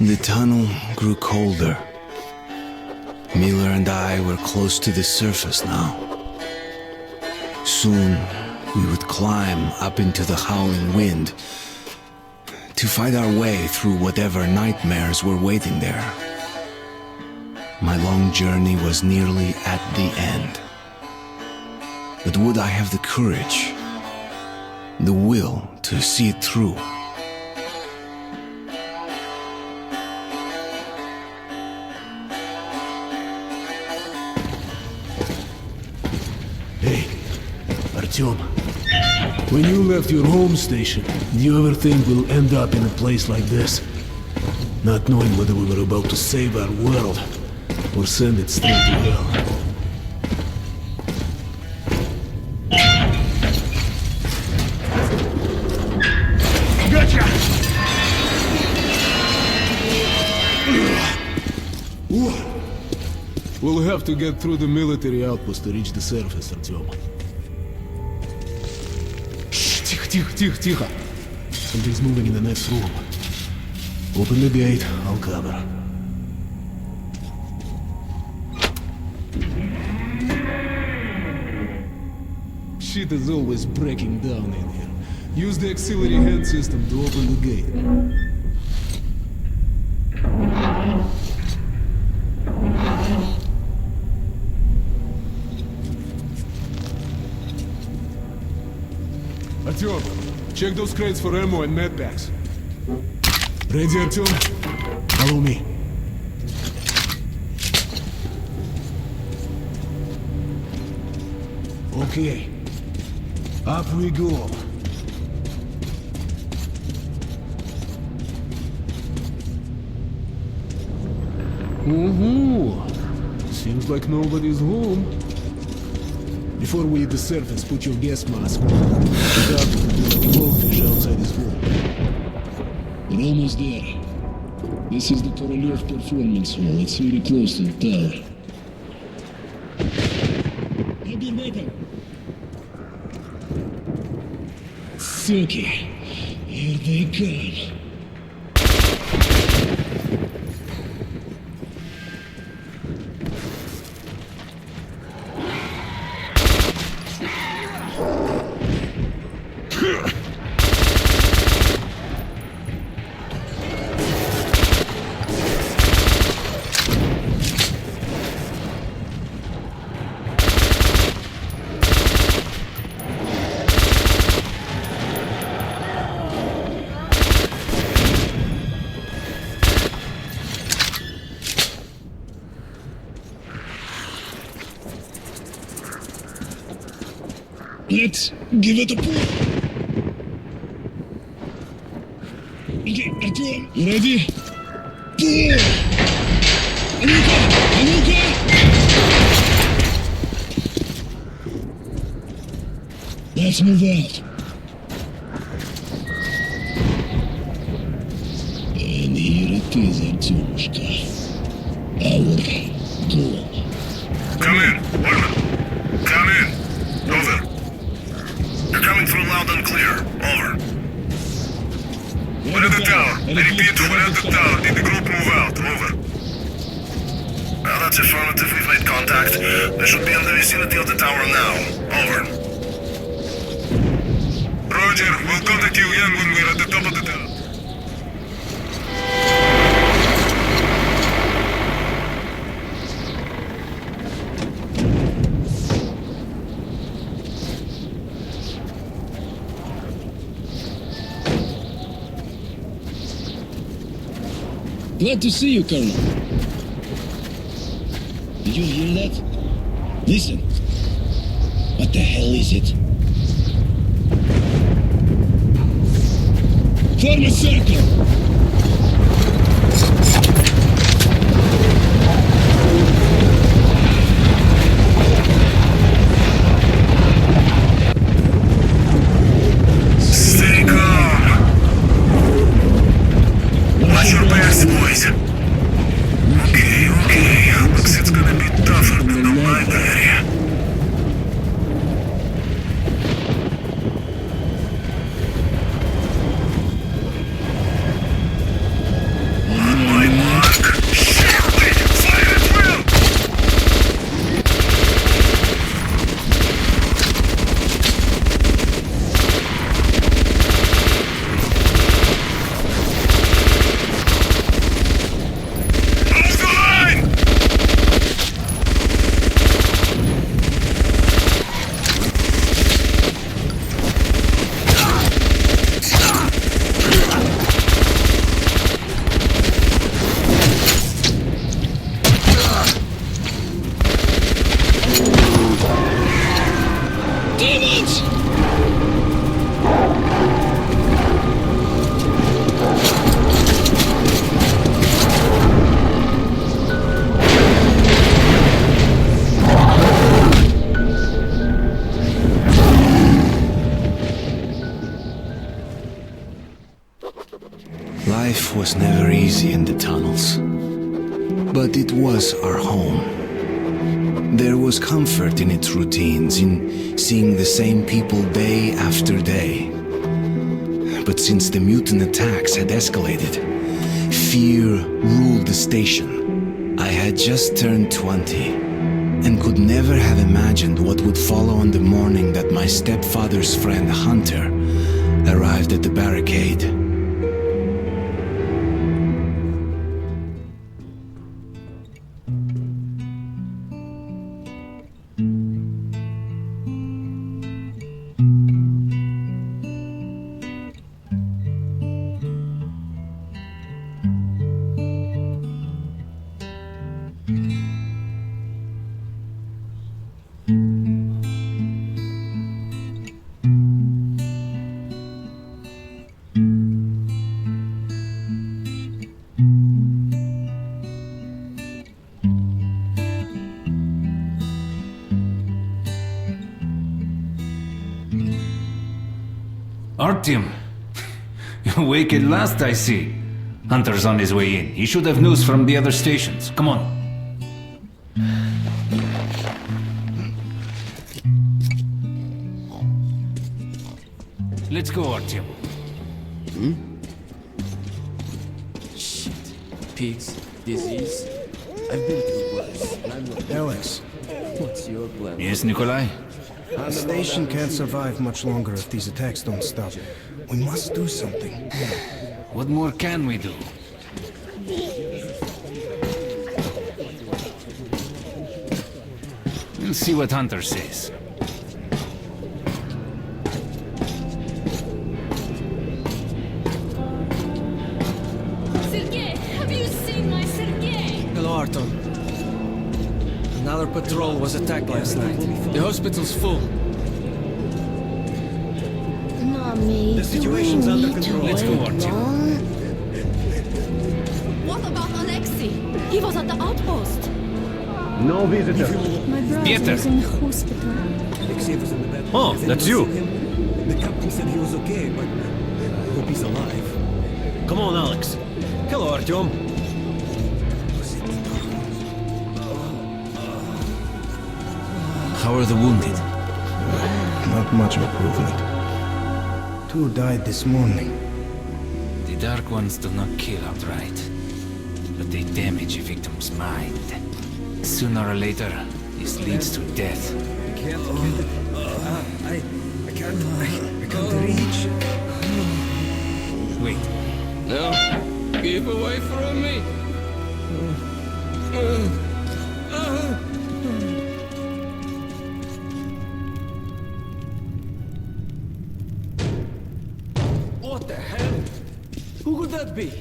The tunnel grew colder. Miller and I were close to the surface now. Soon, we would climb up into the howling wind to fight our way through whatever nightmares were waiting there. My long journey was nearly at the end. But would I have the courage, the will to see it through? Hey, Artyom. When you left your home station, did you ever think we'll end up in a place like this? Not knowing whether we were about to save our world or send it straight to hell. Gotcha! We'll have to get through the military outpost to reach the surface, Artyom. Shh, тихо. Something's moving in the next room. Open the gate, I'll cover. Shit is always breaking down in here. Use the auxiliary hand system to open the gate. Artyom, check those crates for ammo and medpacks. Ready, Artyom? Follow me. Okay. Up we go. Seems like nobody's home. Before we hit the surface, put your gas mask on. The dog will be like a goldfish outside his home. We're almost there. This is the Korolev Performance Hall. It's very close to the tower. Grab your weapon. Suki. Here they come. Let's give it a pull. Okay, Artyom, you ready? Pull! Anuka! Let's move out. And here it is, Artyomушka. Our goal. Come in, Orman. Come in. Over. You're coming through loud and clear. Over. We're at the tower. I repeat, we're at the tower. Did the group move out? Over. Well, that's affirmative. We've made contact. They should be in the vicinity of the tower now. Over. Roger. We'll contact you again when we're at the top of the tower. Glad to see you, Colonel. Did you hear that? Listen. What the hell is it? Form a circle! Stay calm. Watch your backs, boys. Okay. Looks it's gonna be tougher than the library. tunnels. But it was our home. There was comfort in its routines, in seeing the same people day after day. But since the mutant attacks had escalated, fear ruled the station. I had just turned 20, and could never have imagined what would follow on the morning that my stepfather's friend Hunter arrived at the barricade. Artyom, you're awake at last, I see. Hunter's on his way in. He should have news from the other stations. Come on. Let's go, Artyom. Shit. Pigs, disease. I've been through worse. And I'm not... Alex, What's your plan? Yes, Nikolai? the station can't survive much longer if these attacks don't stop. We must do something. What more can we do? We'll see what Hunter says. Sergei, have you seen my Sergei? Hello, Artyom. Another patrol was attacked last night. The hospital's full. Mommy, The situation's do I under need to control. Let's go, wait Artyom. long? What about Alexei? He was at the outpost. No visitors. My brother Pieter. was in the hospital. Alexei was in the bed. Oh, that's you. The captain said he was okay, but I hope he's alive. Come on, Alex. Hello, Artyom. How are the wounded? Not much improvement. 2 died this morning. The Dark Ones do not kill outright, but they damage a victim's mind. Sooner or later, this leads to death. I can't reach. Wait, No. Keep away from me. What the hell? Who could that be?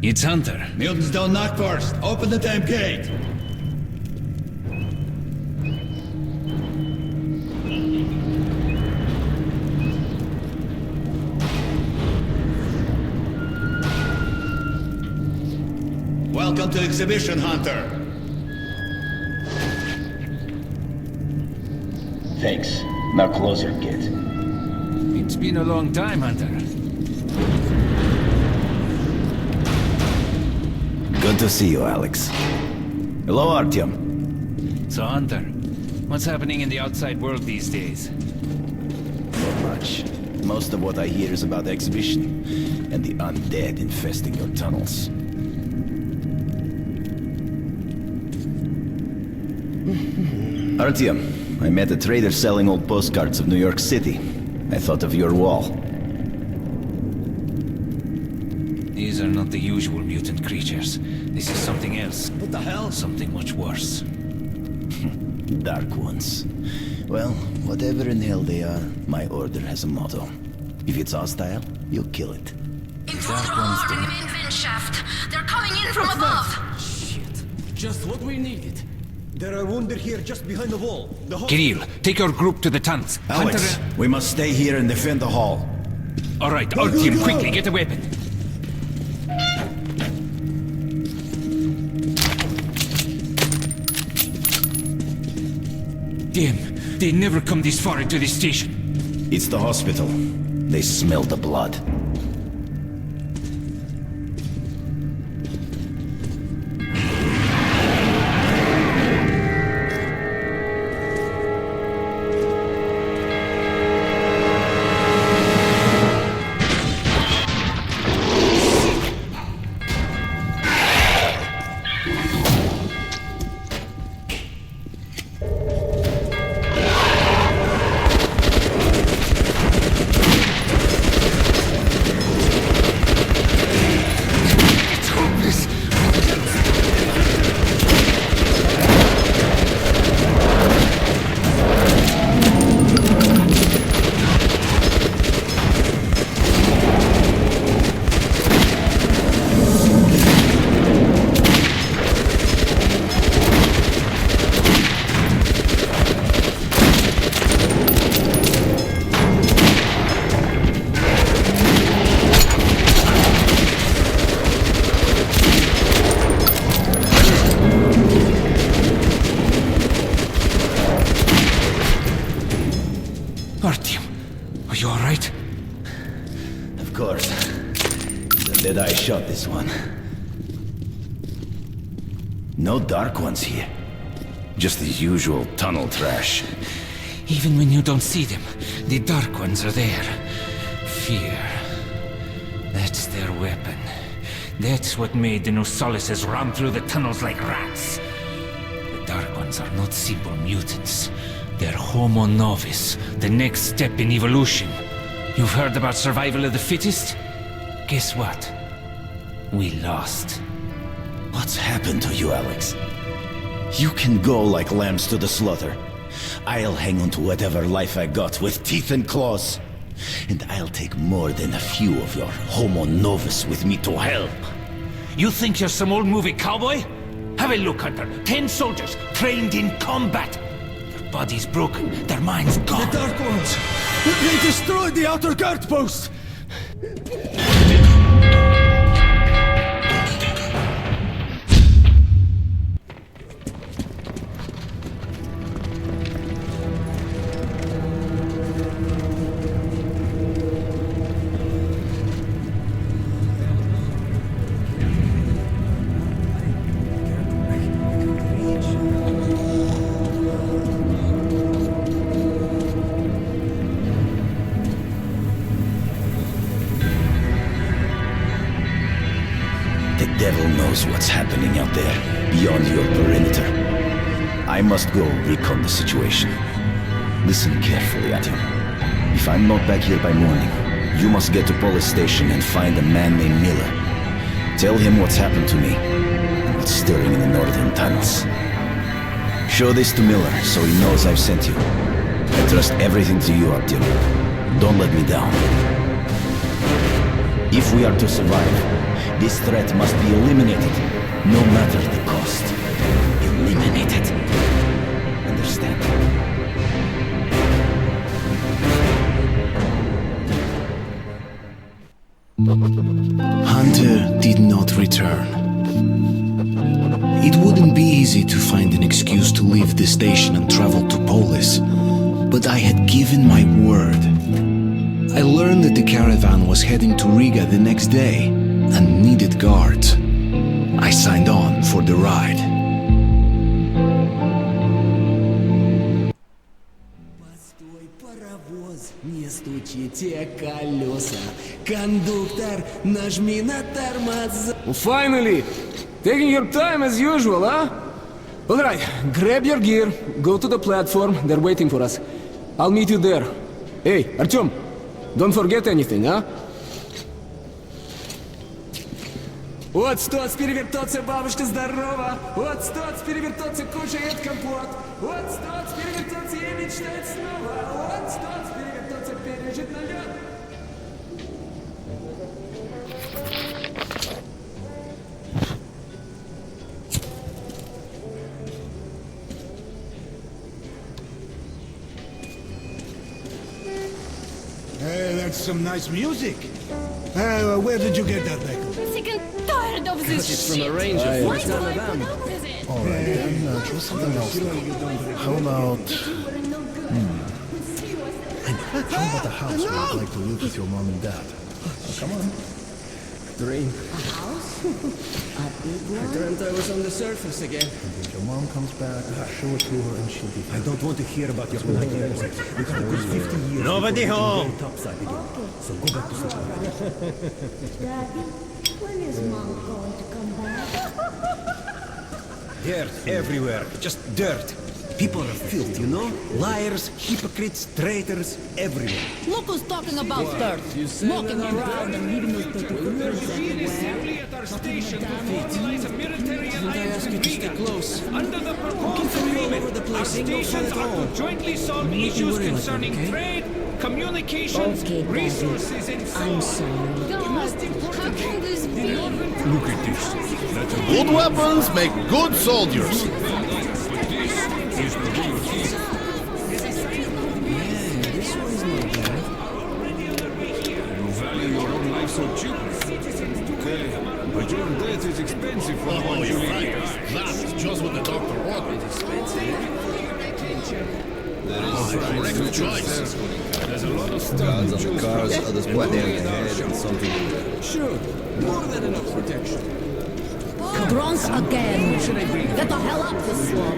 it's Hunter. Mutants don't knock first. Open the damn gate. Welcome to Exhibition, Hunter. Thanks. Now closer, kid. It's been a long time, Hunter. Good to see you, Alex. Hello, Artyom. So, Hunter, what's happening in the outside world these days? Not much. Most of what I hear is about the exhibition and the undead infesting your tunnels. Artyom, I met a trader selling old postcards of New York City. I thought of your wall. These are not the usual mutant creatures. This is something else. What the hell? Something much worse. Dark ones. Well, whatever in hell they are, my order has a motto. If it's hostile, you'll kill it. Intruder alarm in main vent shaft. They're coming in from above. Shit. Just what we needed. There are wounded here just behind the wall. The Kirill, take your group to the tunnels. Alex, we must stay here and defend the hall. All right, Artyom, quickly, get a weapon. Damn, they never come this far into this station. It's the hospital. They smell the blood. shot, this one. No Dark Ones here. Just the usual tunnel trash. Even when you don't see them, the Dark Ones are there. Fear. That's their weapon. That's what made the Nosalises run through the tunnels like rats. The Dark Ones are not simple mutants. They're Homo Novus, the next step in evolution. You've heard about survival of the fittest? Guess what? We lost. What's happened to you, Alex? You can go like lambs to the slaughter. I'll hang on to whatever life I got with teeth and claws. And I'll take more than a few of your Homo Novus with me to hell. You think you're some old movie cowboy? Have a look, Hunter. 10 soldiers, trained in combat. Their bodies broken, their minds gone. The Dark Ones! They destroyed the outer guard post! The devil knows what's happening out there, beyond your perimeter. I must go recon the situation. Listen carefully, Artyom. If I'm not back here by morning, you must get to police station and find a man named Miller. Tell him what's happened to me, and what's stirring in the northern tunnels. Show this to Miller, so he knows I've sent you. I trust everything to you, Artyom. Don't let me down. If we are to survive, this threat must be eliminated, no matter the cost. Eliminated. Understand? Hunter did not return. It wouldn't be easy to find an excuse to leave the station and travel to Polis, but I had given my word. I learned that the caravan was heading to Riga the next day and needed guards. I signed on for the ride. Постой, паровоз, не стучите колеса. Кондуктор, нажми на тормоза. Finally! Taking your time as usual, huh? Alright, grab your gear, go to the platform, they're waiting for us. I'll meet you there. Hey, Artyom, don't forget anything, huh? Вот стоц перевертоться, бабушка здорова. Вот стоц перевертоться, кушает компот. Вот стоц перевертоться и мечтает снова. Вот стоц перевертоться, пережить налет. Hey, that's some nice music. Where did you get that, Michael? I'm sick and tired of this It's from shit. a ranger. Why It's do none I of them. put up with it? Alright, then try something else. How about... How about the house where you'd like to live with your mom and dad? Come on. Dream. A house? A big I one? dreamt I was on the surface again. And when your mom comes back, show it to her and she'll be I don't want to hear about your nightmares. It's a good 50 years. Nobody home. Topside again. So go back to sleep. Daddy, when is Mom going to come back? Dirt everywhere. Just dirt. People are filth, you know? Liars, hypocrites, traitors, everywhere. Look who's talking about dirt. Walking around and leaving those dirty footprints everywhere. Didn't I ask you to stay close? Under the proposed all agreement, over the our place. Ain't no fun stations at are all. to jointly solve Make me issues worry like concerning that, okay? trade, communications, Okay, Daddy. resources, and so I'm on. sorry. God, how can this be? Look at this. Good weapons make good soldiers. This one's not bad. You value your own life so cheap. Okay, but your death is expensive for the one you you're leave. right. That's just what the doctor ordered. Correct choice. There's a lot of stuff Guards on the cars, others pointing at the head and something. Sure, more than enough protection. Drunk again. Get the hell up this slum.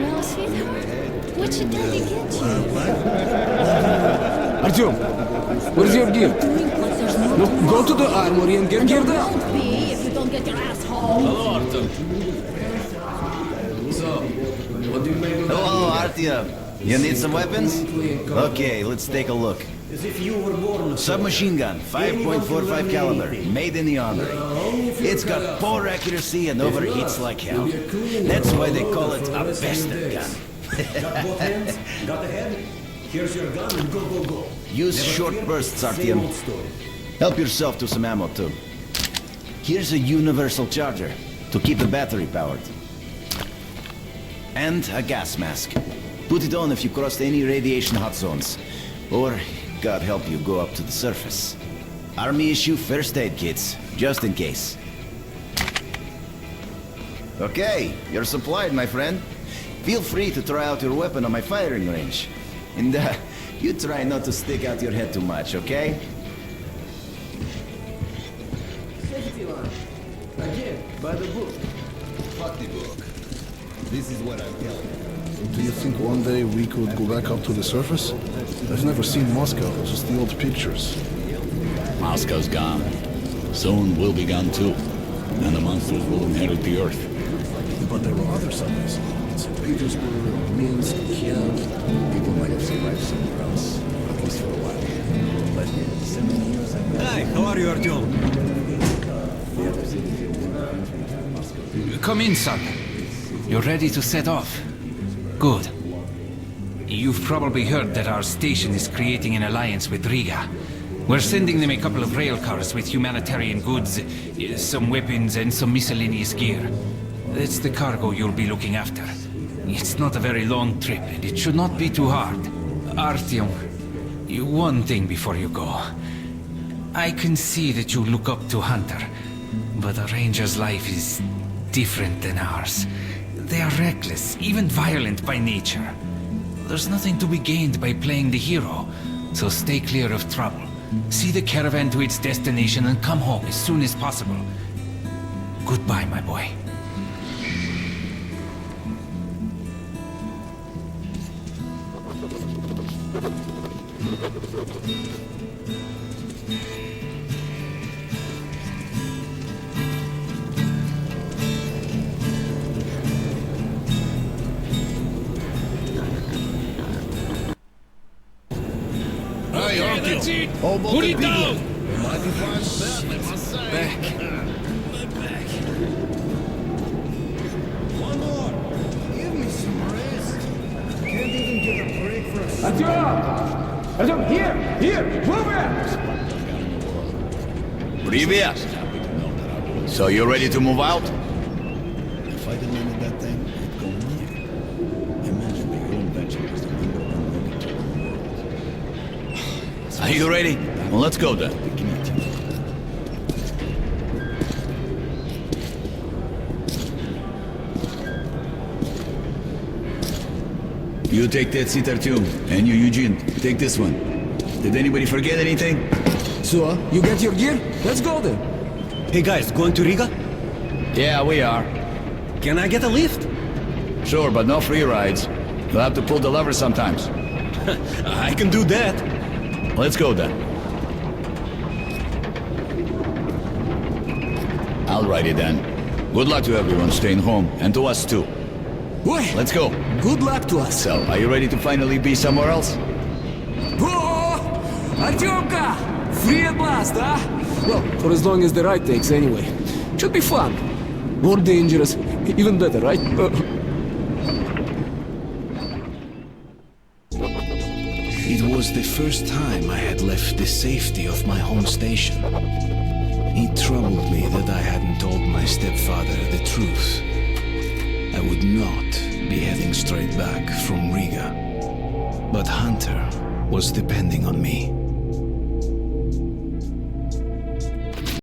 No, sweetheart. What should Daddy get you? Artyom, where's your gear? No, go to the armory and get geared up. Won't be if you don't get your ass home. Hello, Artyom. So, what do you make of that? Hello, Artyom. You need some weapons? Okay, let's take a look. Submachine gun, 5.45 caliber, made in the armory. It's got poor accuracy and overheats like hell. That's why they call it a bastard gun. Got both hands? Got the head? Here's your gun and go, go, go. Use short bursts, Artyom. Help yourself to some ammo, too. Here's a universal charger to keep the battery powered. And a gas mask. Put it on if you crossed any radiation hot zones. Or, God help you, go up to the surface. Army issue first aid kits, just in case. Okay, you're supplied, my friend. Feel free to try out your weapon on my firing range. And you try not to stick out your head too much, okay? Safety line. Again, by the book. Fuck the book. This is what I'm telling you. Do you think one day we could go back up to the surface? I've never seen Moscow, just the old pictures. Moscow's gone. Soon we'll be gone too. And the monsters will inherit the Earth. But there were other cities. St. Petersburg, Minsk, Kiev. People might have survived somewhere else, at least for a while. But 7 years I've been... Hi, how are you, Artyom? Come in, son. You're ready to set off? Good. You've probably heard that our station is creating an alliance with Riga. We're sending them a couple of rail cars with humanitarian goods, some weapons and some miscellaneous gear. That's the cargo you'll be looking after. It's not a very long trip, and it should not be too hard. Artyom, one thing before you go. I can see that you look up to Hunter, but a ranger's life is different than ours. They are reckless, even violent by nature. There's nothing to be gained by playing the hero, so stay clear of trouble. See the caravan to its destination and come home as soon as possible. Goodbye, my boy. Put it down! Back. One more. Give me some rest. Can't even get a break for a second. Artyom, here, move it! Привет! So you ready to move out? If I didn't land that thing, I'd go near. Imagine the whole invention was the number one rocket. Are you ready? Well, let's go then. You take that seat, Artyom, and you, Eugene, take this one. Did anybody forget anything? So, you get your gear? Let's go then. Hey guys, going to Riga? Yeah, we are. Can I get a lift? Sure, but no free rides. You'll have to pull the lever sometimes. I can do that. Let's go then. I'll ride it then. Good luck to everyone staying home, and to us too. Boy, let's go. Good luck to us. So, are you ready to finally be somewhere else? Oh! Artyomka! Free at last, huh? Well, for as long as the ride takes anyway. Should be fun. More dangerous. Even better, right? It was the first time I had left the safety of my home station. It troubled me that I hadn't told my stepfather the truth. I would not be heading straight back from Riga. But Hunter was depending on me.